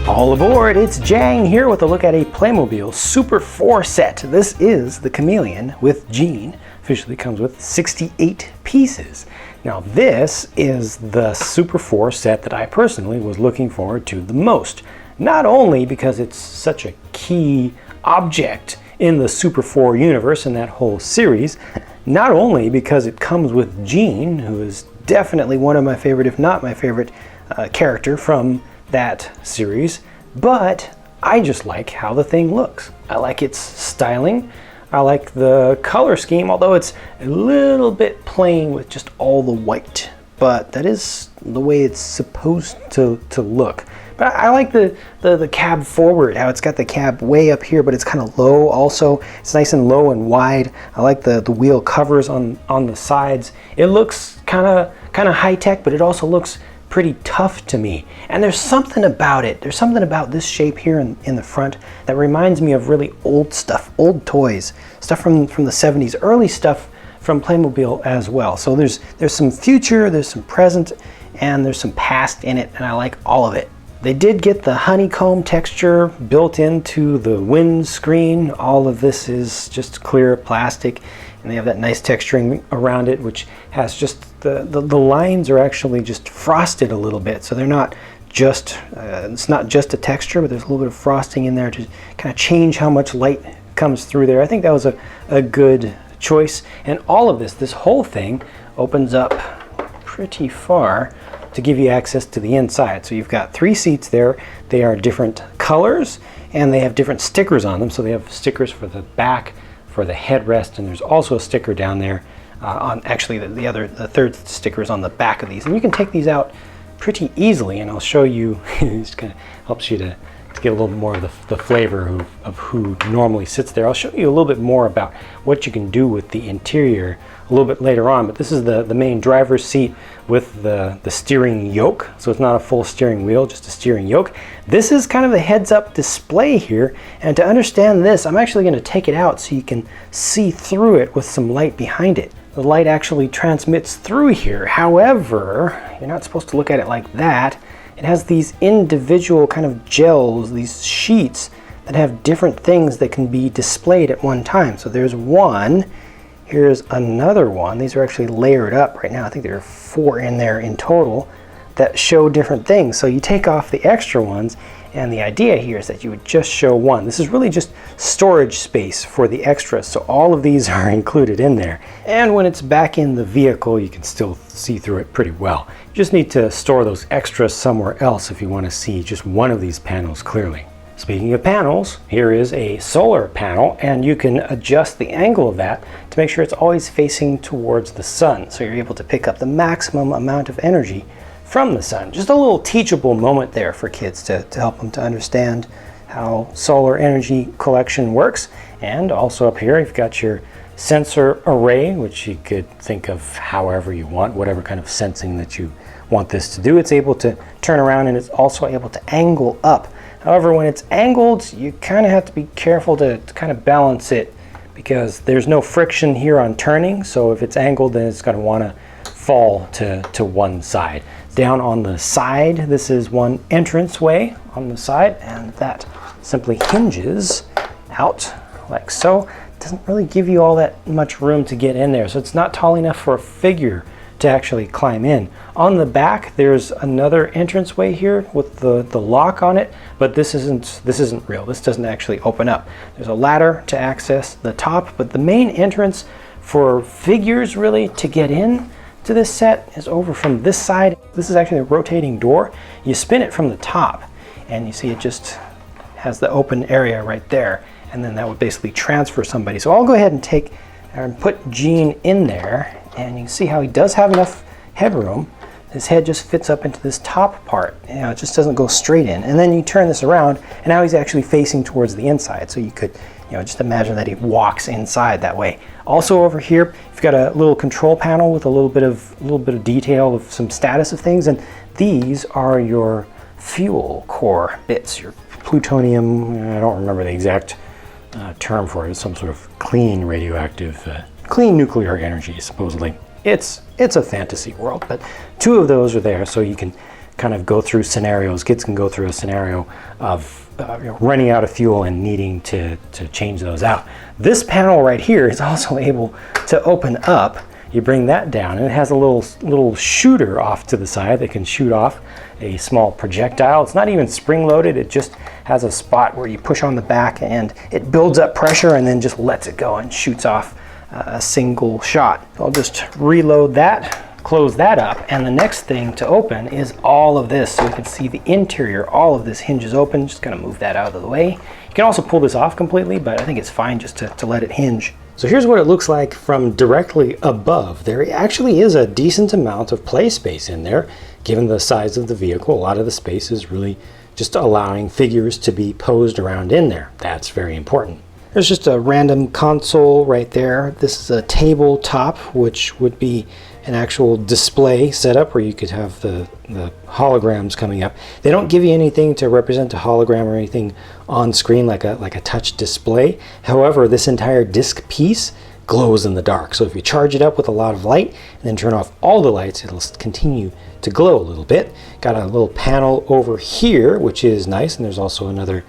All aboard, it's Jang here with a look at a Playmobil Super 4 set. This is the Chameleon with Gene. Officially comes with 68 pieces. Now this is the Super 4 set that I personally was looking forward to the most. Not only because it's such a key object in the Super 4 universe and that whole series, not only because it comes with Gene, who is definitely one of my favorite, if not my favorite, character from that series, but I just like how the thing looks. I like its styling. I like the color scheme, although it's a little bit plain with just all the white, but that is the way it's supposed to look. But I like the cab forward, how it's got the cab way up here, but it's kind of low also. It's nice and low and wide. I like the wheel covers on the sides. It looks kind of high tech, but it also looks pretty tough to me. And there's something about it. There's something about this shape here in the front that reminds me of really old stuff, old toys, stuff from the 70s, early stuff from Playmobil as well. So there's some future, there's some present, and there's some past in it, and I like all of it. They did get the honeycomb texture built into the windscreen. All of this is just clear plastic, and they have that nice texturing around it, which has just the lines are actually just frosted a little bit, so they're not just it's not just a texture, but there's a little bit of frosting in there to kind of change how much light comes through there. I think that was a good choice. And all of this whole thing opens up pretty far to give you access to the inside. So you've got 3 seats there. They are different colors and they have different stickers on them. So they have stickers for the back, for the headrest, and there's also a sticker down there on actually the third sticker is on the back of these. And you can take these out pretty easily, and I'll show you. It just kind of helps you to get a little bit more of the flavor of who normally sits there. I'll show you a little bit more about what you can do with the interior a little bit later on, but this is the main driver's seat with the steering yoke. So it's not a full steering wheel, just a steering yoke. This is kind of the heads-up display here, and to understand this, I'm actually going to take it out so you can see through it with some light behind it. The light actually transmits through here. However, you're not supposed to look at it like that. It has these individual kind of gels, these sheets that have different things that can be displayed at one time. So there's one, here's another one. These are actually layered up right now. I think there are 4 in there in total that show different things. So you take off the extra ones, and the idea here is that you would just show one. This is really just storage space for the extras, so all of these are included in there. And when it's back in the vehicle, you can still see through it pretty well. You just need to store those extras somewhere else if you want to see just one of these panels clearly. Speaking of panels, here is a solar panel, and you can adjust the angle of that to make sure it's always facing towards the sun, so you're able to pick up the maximum amount of energy from the sun. Just a little teachable moment there for kids to help them to understand how solar energy collection works. And also up here you've got your sensor array, which you could think of however you want, whatever kind of sensing that you want this to do. It's able to turn around, and it's also able to angle up. However, when it's angled, you kind of have to be careful to kind of balance it, because there's no friction here on turning. So if it's angled, then it's going to want to fall to one side. Down on the side, this is one entrance way on the side, and that simply hinges out like so. It doesn't really give you all that much room to get in there, so it's not tall enough for a figure to actually climb in. On the back, there's another entranceway here with the lock on it, but this isn't real. This doesn't actually open up. There's a ladder to access the top, but the main entrance for figures really to get in to this set is over from this side. This is actually a rotating door. You spin it from the top, and you see it just has the open area right there, and then that would basically transfer somebody. So I'll go ahead and take and put Gene in there, and you can see how he does have enough headroom. His head just fits up into this top part. You know, it just doesn't go straight in. And then you turn this around, and now he's actually facing towards the inside. So you could, just imagine that he walks inside that way. Also over here, you've got a little control panel with a little bit of detail of some status of things, and these are your fuel core bits, your plutonium. I don't remember the exact term for it. It's some sort of clean radioactive, clean nuclear energy, supposedly. It's a fantasy world, but 2 of those are there, so you can kind of go through scenarios. Kids can go through a scenario of running out of fuel and needing to change those out. This panel right here is also able to open up. You bring that down, and it has a little shooter off to the side that can shoot off a small projectile. It's not even spring-loaded. It just has a spot where you push on the back, and it builds up pressure and then just lets it go and shoots off a single shot. I'll just reload that, close that up, and the next thing to open is all of this. So you can see the interior. All of this hinges open. Just gonna move that out of the way. You can also pull this off completely, but I think it's fine just to let it hinge. So here's what it looks like from directly above. There actually is a decent amount of play space in there, given the size of the vehicle. A lot of the space is really just allowing figures to be posed around in there. That's very important. There's just a random console right there. This is a tabletop, which would be an actual display setup where you could have the holograms coming up. They don't give you anything to represent a hologram or anything on screen like a touch display. However, this entire disc piece glows in the dark. So if you charge it up with a lot of light and then turn off all the lights, it'll continue to glow a little bit. Got a little panel over here, which is nice, and there's also another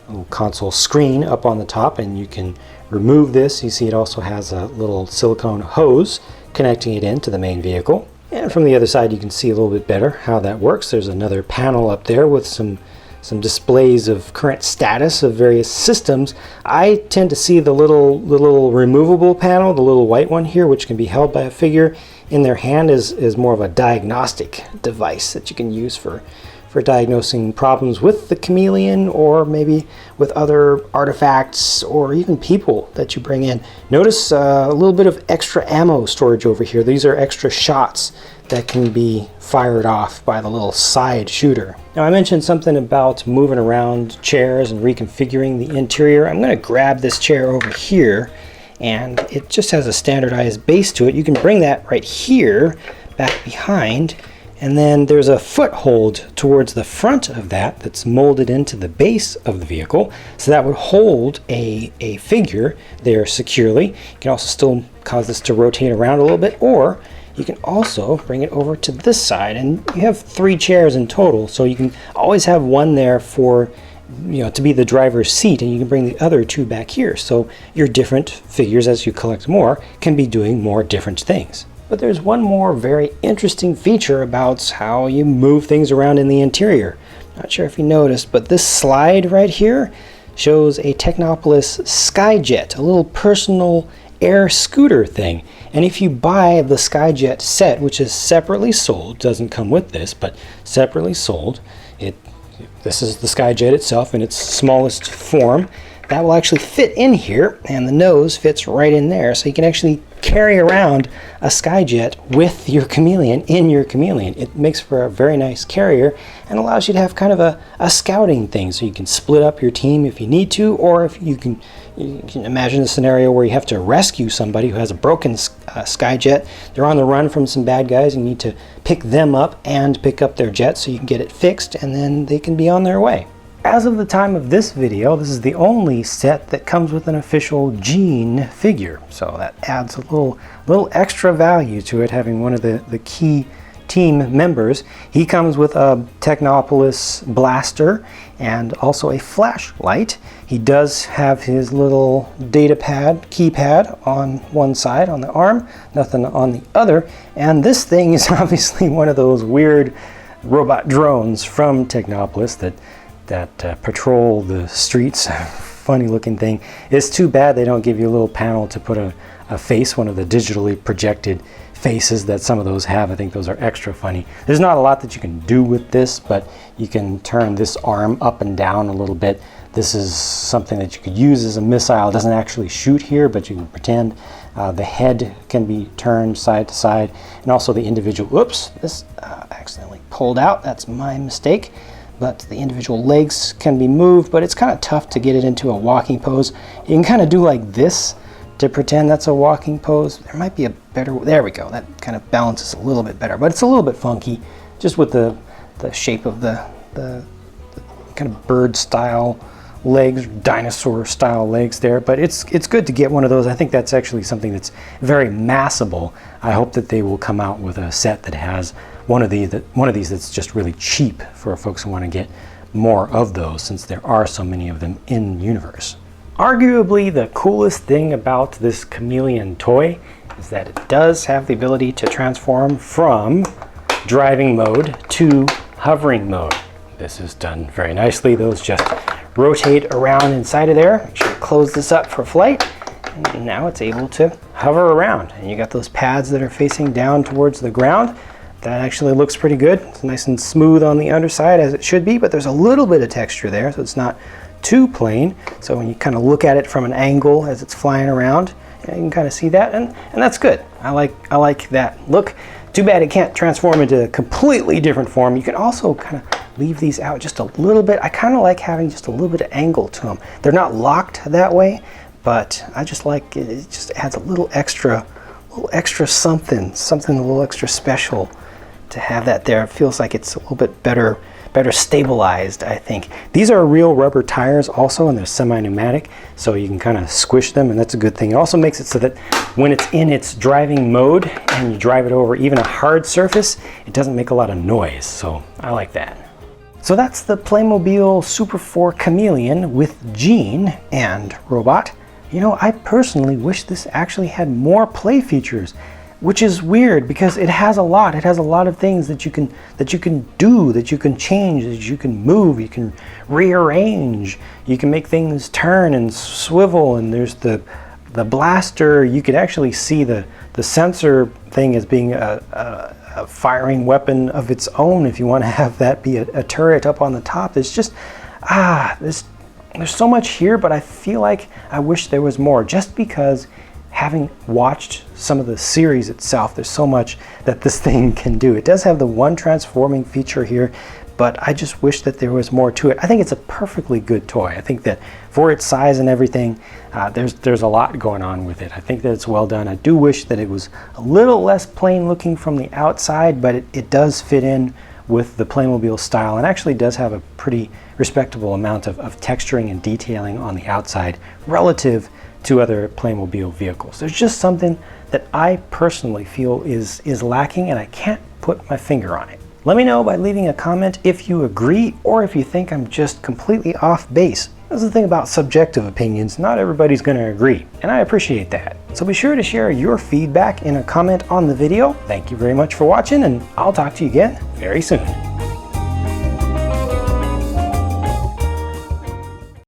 little console screen up on the top, and you can remove this. You see it also has a little silicone hose connecting it into the main vehicle. And from the other side you can see a little bit better how that works. There's another panel up there with some displays of current status of various systems. I tend to see the little removable panel, the little white one here, which can be held by a figure in their hand, is more of a diagnostic device that you can use for diagnosing problems with the Chameleon, or maybe with other artifacts or even people that you bring in. Notice a little bit of extra ammo storage over here. These are extra shots that can be fired off by the little side shooter. Now, I mentioned something about moving around chairs and reconfiguring the interior. I'm going to grab this chair over here, and it just has a standardized base to it. You can bring that right here back behind, and then there's a foothold towards the front of that that's molded into the base of the vehicle, so that would hold a figure there securely. You can also still cause this to rotate around a little bit, or you can also bring it over to this side, and you have 3 chairs in total, so you can always have one there for, to be the driver's seat, and you can bring the other 2 back here, so your different figures, as you collect more, can be doing more different things. But there's one more very interesting feature about how you move things around in the interior. Not sure if you noticed, but this slide right here shows a Technopolis Skyjet, a little personal air scooter thing. And if you buy the Skyjet set, which is separately sold, doesn't come with this, but separately sold, this is the Skyjet itself in its smallest form. That will actually fit in here, and the nose fits right in there, so you can actually carry around a Skyjet with your Chameleon in your Chameleon. It makes for a very nice carrier and allows you to have kind of a scouting thing, so you can split up your team if you need to, or if you can imagine a scenario where you have to rescue somebody who has a broken Skyjet. They're on the run from some bad guys, and you need to pick them up and pick up their jet so you can get it fixed, and then they can be on their way. As of the time of this video, this is the only set that comes with an official Gene figure. So that adds a little extra value to it, having one of the key team members. He comes with a Technopolis blaster and also a flashlight. He does have his little data pad, keypad on one side on the arm, nothing on the other. And this thing is obviously one of those weird robot drones from Technopolis that patrol the streets. Funny looking thing. It's too bad they don't give you a little panel to put a face, one of the digitally projected faces that some of those have. I think those are extra funny. There's not a lot that you can do with this, but you can turn this arm up and down a little bit. This is something that you could use as a missile. It doesn't actually shoot here, but you can pretend. The head can be turned side to side, and also the individual, whoops, this accidentally pulled out. That's my mistake. But the individual legs can be moved, but it's kind of tough to get it into a walking pose. You can kind of do like this to pretend that's a walking pose. There might be a better, there we go. That kind of balances a little bit better, but it's a little bit funky just with the shape of the kind of bird style legs, dinosaur style legs there. But it's good to get one of those. I think that's actually something that's very massable. I hope that they will come out with a set that has one of these that's just really cheap for folks who want to get more of those, since there are so many of them in universe. Arguably the coolest thing about this Chameleon toy is that it does have the ability to transform from driving mode to hovering mode. This is done very nicely. Those just rotate around inside of there. Make sure to close this up for flight. And now it's able to hover around. And you got those pads that are facing down towards the ground. That actually looks pretty good. It's nice and smooth on the underside, as it should be, but there's a little bit of texture there, so it's not too plain. So when you kind of look at it from an angle as it's flying around, you can kind of see that, and that's good. I like that look. Too bad it can't transform into a completely different form. You can also kind of leave these out just a little bit. I kind of like having just a little bit of angle to them. They're not locked that way, but I just like it. It just adds a little extra something a little extra special to have that there. It feels like it's a little bit better stabilized, I think. These are real rubber tires also, and they're semi-pneumatic, so you can kind of squish them, and that's a good thing. It also makes it so that when it's in its driving mode and you drive it over even a hard surface, it doesn't make a lot of noise, so I like that. So that's the Playmobil Super 4 Chameleon with Gene and robot. You know, I personally wish this actually had more play features, which is weird because it has a lot. It has a lot of things that you can do, that you can change, that you can move, you can rearrange, you can make things turn and swivel, and there's the blaster. You could actually see the sensor thing as being a firing weapon of its own if you want to have that be a turret up on the top. There's just there's so much here, but I feel like I wish there was more, just because having watched some of the series itself, there's so much that this thing can do. It does have the one transforming feature here, but I just wish that there was more to it. I think it's a perfectly good toy. I think that for its size and everything, there's a lot going on with it. I think that it's well done. I do wish that it was a little less plain looking from the outside, but it does fit in with the Playmobil style, and actually does have a pretty respectable amount of texturing and detailing on the outside relative to other Playmobil vehicles. There's just something that I personally feel is lacking, and I can't put my finger on it. Let me know by leaving a comment if you agree, or if you think I'm just completely off base. That's the thing about subjective opinions. Not everybody's going to agree, and I appreciate that. So be sure to share your feedback in a comment on the video. Thank you very much for watching, and I'll talk to you again very soon.